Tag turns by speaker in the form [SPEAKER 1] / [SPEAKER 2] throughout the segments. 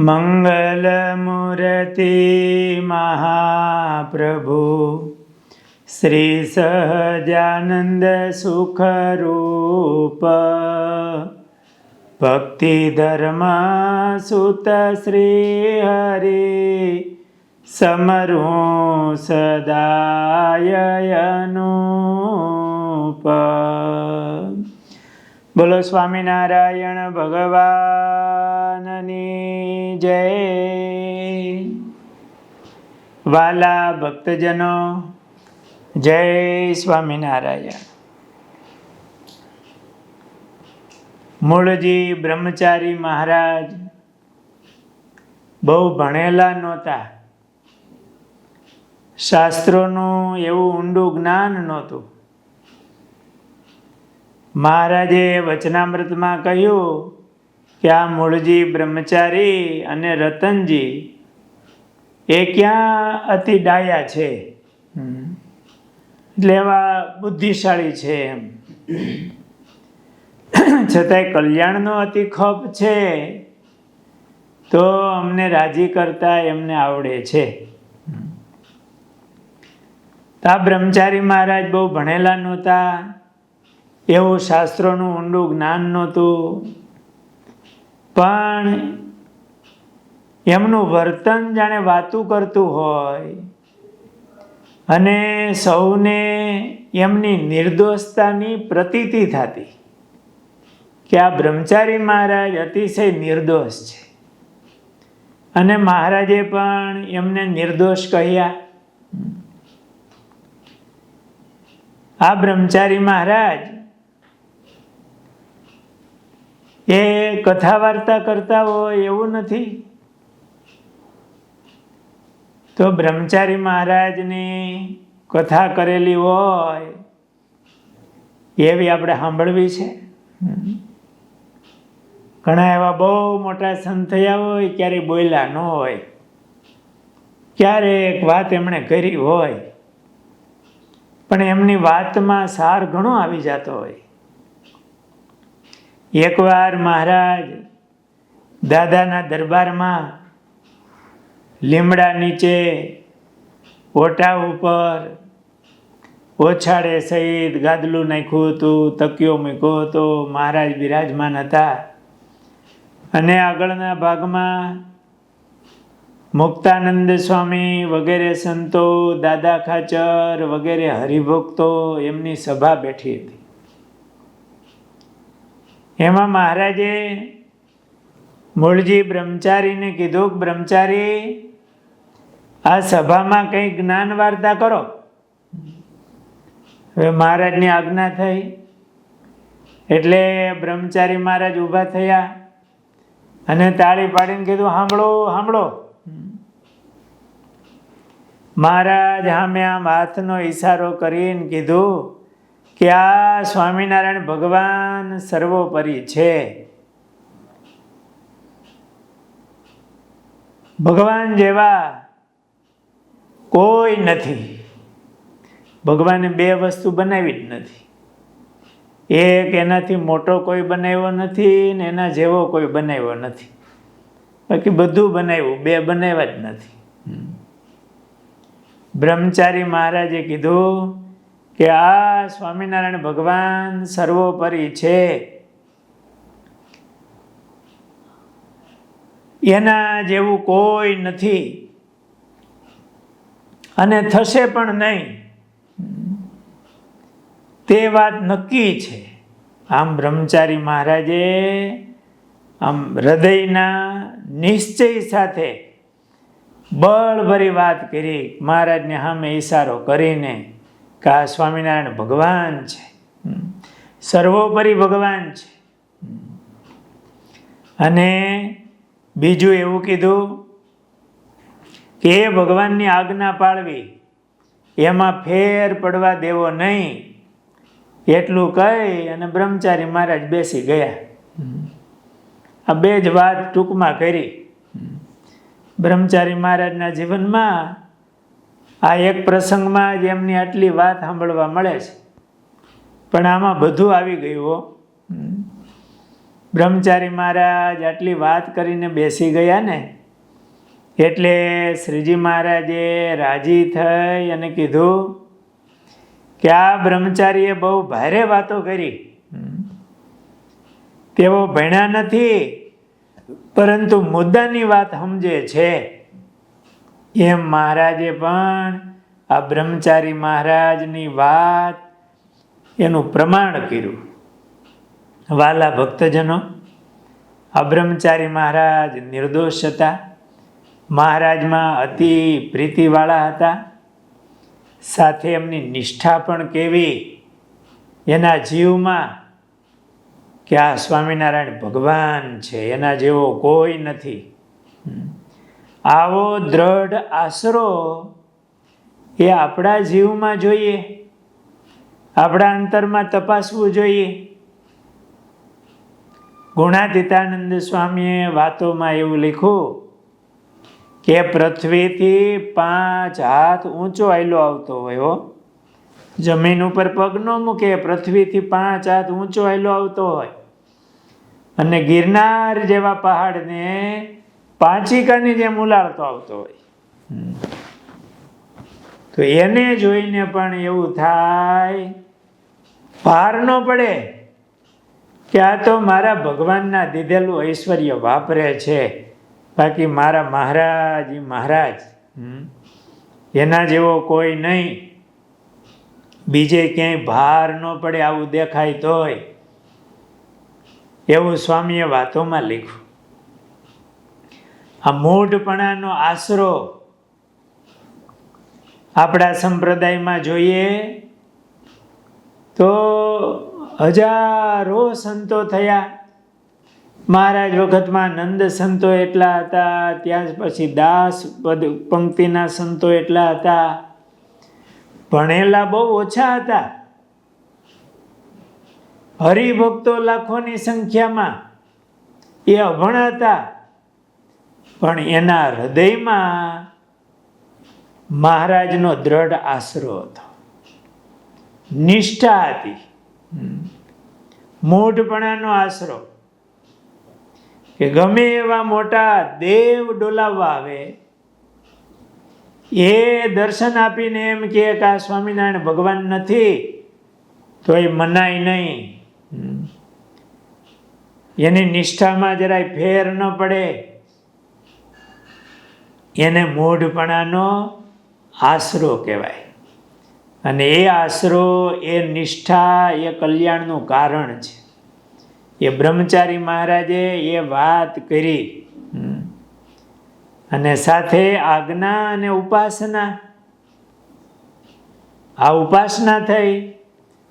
[SPEAKER 1] મંગલમૂર્તિ મહાપ્રભુ શ્રી સહજાનંદ સુખરૂપ ભક્તિ ધર્મ સુત શ્રી હરિ સમરું સદાય અનુપ. બોલો સ્વામિનારાયણ ભગવાનની જય. વાલા ભક્તજનો, જય સ્વામિનારાયણ. મૂળજી બ્રહ્મચારી મહારાજ બહુ ભણેલા નહોતા. શાસ્ત્રોનું એવું ઊંડું જ્ઞાન નહોતું. મહારાજે વચનામૃતમાં કહ્યું કે આ મૂળજી બ્રહ્મચારી અને રતનજી એ ક્યાં અતિ ડાયા છે, એટલે એવા બુદ્ધિશાળી છે એમ. છતાંય કલ્યાણનો અતિ ખપ છે તો અમને રાજી કરતા એમને આવડે છે. આ બ્રહ્મચારી મહારાજ બહુ ભણેલા નહોતા, એવું શાસ્ત્રોનું ઊંડું જ્ઞાન નહોતું, પણ એમનું વર્તન જાણે વાતું કરતું હોય અને સૌને એમની નિર્દોષતાની પ્રતીતિ થતી કે આ બ્રહ્મચારી મહારાજ અતિશય નિર્દોષ છે. અને મહારાજે પણ એમને નિર્દોષ કહ્યા. આ બ્રહ્મચારી મહારાજ એ કથા વાર્તા કરતા હોય એવું નથી. તો બ્રહ્મચારી મહારાજની કથા કરેલી હોય એવી આપણે સાંભળવી છે. ઘણા એવા બહુ મોટા સંત થયા હોય, ક્યારેય બોલ્યા ન હોય, ક્યારેક વાત એમણે કરી હોય, પણ એમની વાતમાં સાર ઘણો આવી જતો હોય. એકવાર મહારાજ દાદાના દરબારમાં લીમડા નીચે ઓટા ઉપર ઓછાળે સહિત ગાદલું નાખ્યું હતું, તકિયો મૂક્યો હતો. મહારાજ બિરાજમાન હતા અને આગળના ભાગમાં મુક્તાનંદ સ્વામી વગેરે સંતો, દાદા ખાચર વગેરે હરિભક્તો એમની સભા બેઠી હતી. એમાં મહારાજે મૂળજી બ્રહ્મચારીને કીધું કે બ્રહ્મચારી, આ સભામાં કંઈ જ્ઞાન વાર્તા કરો. હવે મહારાજની આજ્ઞા થઈ એટલે બ્રહ્મચારી મહારાજ ઊભા થયા અને તાળી પાડીને કીધું, સાંભળો સાંભળો. મહારાજ સામે આમ હાથનો ઈશારો કરીને કીધું કે આ સ્વામિનારાયણ ભગવાન સર્વોપરી છે. ભગવાન જેવા કોઈ નથી. ભગવાને બે વસ્તુ બનાવી જ નથી. એક એનાથી મોટો કોઈ બનાવ્યો નથી ને એના જેવો કોઈ બનાવ્યો નથી. બાકી બધું બનાવ્યું, બે બનાવ્યા જ નથી. બ્રહ્મચારી મહારાજે કીધું કે આ સ્વામિનારાયણ ભગવાન સર્વોપરી છે. એના જેવું કોઈ નથી અને થશે પણ નહીં. તે વાત નક્કી છે. આમ બ્રહ્મચારી મહારાજે આમ હૃદયના નિશ્ચય સાથે બળભરી વાત કરી. મહારાજને સામે ઈશારો કરીને કે આ સ્વામિનારાયણ ભગવાન છે, સર્વોપરી ભગવાન છે. અને બીજું એવું કીધું કે એ ભગવાનની આજ્ઞા પાળવી, એમાં ફેર પડવા દેવો નહીં. એટલું કહી અને બ્રહ્મચારી મહારાજ બેસી ગયા. આ બે જ વાત ટૂંકમાં કરી. બ્રહ્મચારી મહારાજના જીવનમાં આ એક પ્રસંગમાં જ એમની આટલી વાત સાંભળવા મળે છે. પણ આમાં બધું આવી ગયું. બ્રહ્મચારી મહારાજ આટલી વાત કરીને બેસી ગયા ને એટલે શ્રીજી મહારાજે રાજી થઈ અને કીધું કે આ બ્રહ્મચારીએ બહુ ભારે વાતો કરી, તેઓ ભણ્યા નથી પરંતુ મુદ્દાની વાત સમજે છે. એમ મહારાજે પણ આ બ્રહ્મચારી મહારાજની વાત એનું પ્રમાણ કર્યું. વાલા ભક્તજનો, આ બ્રહ્મચારી મહારાજ નિર્દોષ હતા, મહારાજમાં અતિ પ્રીતિવાળા હતા, સાથે એમની નિષ્ઠા પણ કેવી એના જીવમાં કે આ સ્વામિનારાયણ ભગવાન છે, એના જેવો કોઈ નથી. આવો દ્રઢ આશરો એ આપણા જીવમાં જોઈએ, આપણા અંતરમાં તપાસવું જોઈએ. ગુણાતીતાનંદ સ્વામીએ વાતોમાં એવું લખ્યું કે પૃથ્વીથી 5 હાથ ઊંચો આયલો આવતો હોય હો, જમીન ઉપર પગ ન મૂકે, પૃથ્વીથી 5 હાથ ઊંચો આયલો આવતો હોય અને ગિરનાર જેવા પહાડને પાંચિકાની જેમ ઉલાળતો આવતો હોય. તો એને જોઈને પણ એવું થાય, ભાર ન પડે કે આ તો મારા ભગવાનના દીધેલું ઐશ્વર્ય વાપરે છે, બાકી મારા મહારાજ એના જેવો કોઈ નહીં. બીજે ક્યાંય ભાર ન પડે આવું દેખાય તોય, એવું સ્વામીએ વાતોમાં લખ્યું. આ મૂઢપણાનો આશરો આપણા સંપ્રદાયમાં જોઈએ તો હજારો સંતો થયા. મહારાજ વખતમાં નંદ સંતો એટલા હતા, ત્યાં પછી દાસ પંક્તિના સંતો એટલા હતા, ભણેલા બહુ ઓછા હતા. હરિભક્તો લાખોની સંખ્યામાં એ અભણ હતા, પણ એના હૃદયમાં મહારાજનો દ્રઢ આશરો હતો, નિષ્ઠા હતી, મૂઢપણાનો આશરો. કે ગમે એવા મોટા દેવ ડોલાવવા આવે, એ દર્શન આપીને એમ કે આ સ્વામિનારાયણ ભગવાન નથી તો એ મનાય નહીં. એની નિષ્ઠામાં જરાય ફેર ન પડે, એને મૂઢપણાનો આશરો કહેવાય. અને એ આશરો, એ નિષ્ઠા, એ કલ્યાણનું કારણ છે. એ બ્રહ્મચારી મહારાજે એ વાત કરી અને સાથે આજ્ઞા અને ઉપાસના, આ ઉપાસના થઈ.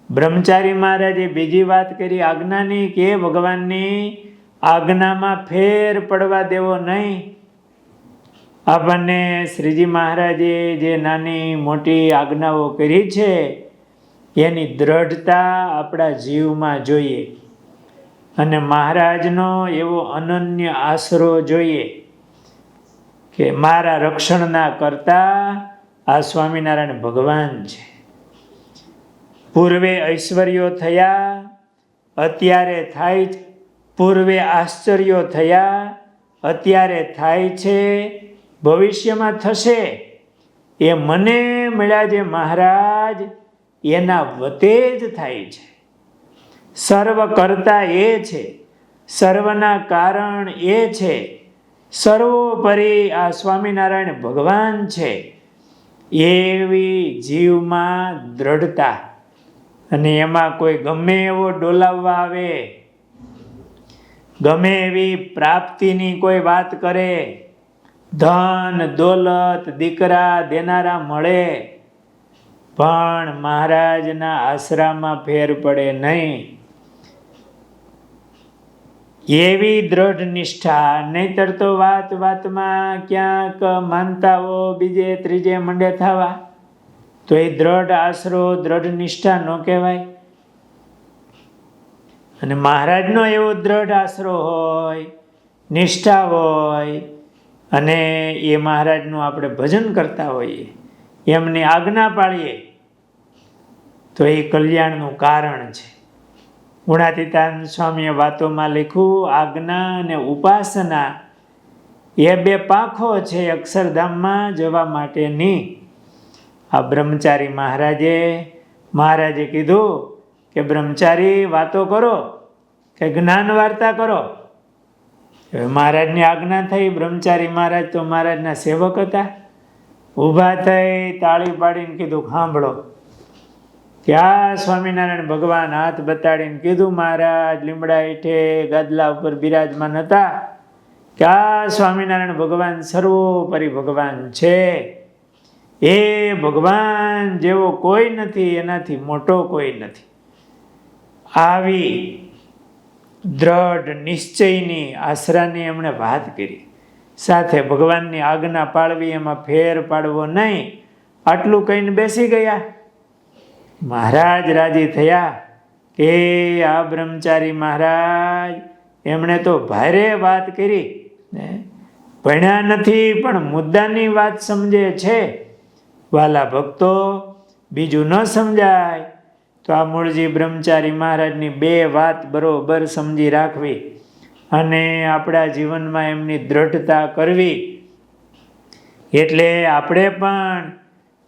[SPEAKER 1] બ્રહ્મચારી મહારાજે બીજી વાત કરી આજ્ઞાની કે ભગવાનની આજ્ઞામાં ફેર પડવા દેવો નહીં. આપણને શ્રીજી મહારાજે જે નાની મોટી આજ્ઞાઓ કરી છે એની દ્રઢતા આપણા જીવમાં જોઈએ અને મહારાજનો એવો અનન્ય આશરો જોઈએ કે મારા રક્ષણના કરતા આ સ્વામિનારાયણ ભગવાન છે. પૂર્વે ઐશ્વર્યો થયા, અત્યારે થાય, પૂર્વે આશ્ચર્યો થયા, અત્યારે થાય છે, ભવિષ્યમાં થશે. એ મને મળ્યા જે મહારાજ એના વતે જ થાય છે. સર્વ કરતા એ છે, સર્વના કારણ એ છે, સર્વોપરી આ સ્વામિનારાયણ ભગવાન છે. એવી જીવમાં દ્રઢતા, અને એમાં કોઈ ગમે એવો ડોલાવવા આવે, ગમે એવી પ્રાપ્તિની કોઈ વાત કરે, ધન દોલત દીકરા દેનારા મળે, પણ મહારાજના આશરામાં ફેર પડે નહીં. એવી દ્રઢ નિષ્ઠા, નહીતર તો વાતમાં ક્યાંક માનતાઓ બીજે ત્રીજે મંડે થવા, તો એ દ્રઢ આશરો, દ્રઢ નિષ્ઠા ન કહેવાય. અને મહારાજનો એવો દ્રઢ આશરો હોય, નિષ્ઠા હોય, અને એ મહારાજનું આપણે ભજન કરતા હોઈએ, એમની આજ્ઞા પાળીએ, તો એ કલ્યાણનું કારણ છે. ગુણાતીતાનંદ સ્વામીએ વાતોમાં લખ્યું, આજ્ઞા અને ઉપાસના એ બે પાંખો છે અક્ષરધામમાં જવા માટેની. આ બ્રહ્મચારી મહારાજે કીધું કે બ્રહ્મચારી વાતો કરો કે જ્ઞાન વાર્તા કરો. હવે મહારાજની આજ્ઞા થઈ. બ્રહ્મચારી મહારાજ તો મહારાજના સેવક હતા. ઊભા થઈ તાળી પાડીને કીધું, સાંભળો. ત્યાં સ્વામિનારાયણ ભગવાન હાથ બતાડીને કીધું, મહારાજ લીમડા હેઠે ગાદલા ઉપર બિરાજમાન હતા. ક્યાં સ્વામિનારાયણ ભગવાન સર્વોપરી ભગવાન છે. એ ભગવાન જેવો કોઈ નથી, એનાથી મોટો કોઈ નથી. આવી દ્રઢ નિશ્ચયની આશરાની એમણે વાત કરી. સાથે ભગવાનની આજ્ઞા પાળવી, એમાં ફેર પાડવો નહીં, આટલું કહીને બેસી ગયા. મહારાજ રાજી થયા કે આ બ્રહ્મચારી મહારાજ એમણે તો ભારે વાત કરી. ભણ્યા નથી પણ મુદ્દાની વાત સમજે છે. વાલા ભક્તો, બીજું ન સમજાય તો આ મૂળજી બ્રહ્મચારી મહારાજની બે વાત બરોબર સમજી રાખવી અને આપણા જીવનમાં એમની દ્રઢતા કરવી. એટલે આપણે પણ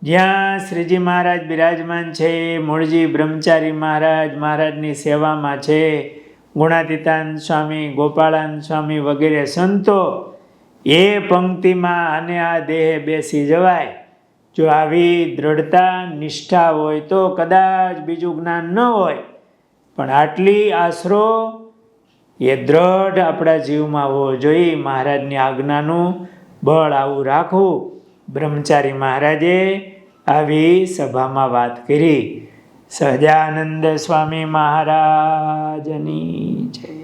[SPEAKER 1] જ્યાં શ્રીજી મહારાજ બિરાજમાન છે, મૂળજી બ્રહ્મચારી મહારાજની સેવામાં છે, ગુણાતીતાનંદ સ્વામી, ગોપાળાનંદ સ્વામી વગેરે સંતો, એ પંક્તિમાં અને આ દેહે બેસી જવાય. જો આવી દ્રઢતા નિષ્ઠા હોય તો કદાચ બીજું જ્ઞાન ન હોય, પણ આટલી આશરો એ દ્રઢ આપણા જીવમાં હોવો જોઈએ. મહારાજની આજ્ઞાનું બળ આવું રાખવું. બ્રહ્મચારી મહારાજે આવી સભામાં વાત કરી. સહજાનંદ સ્વામી મહારાજની જય.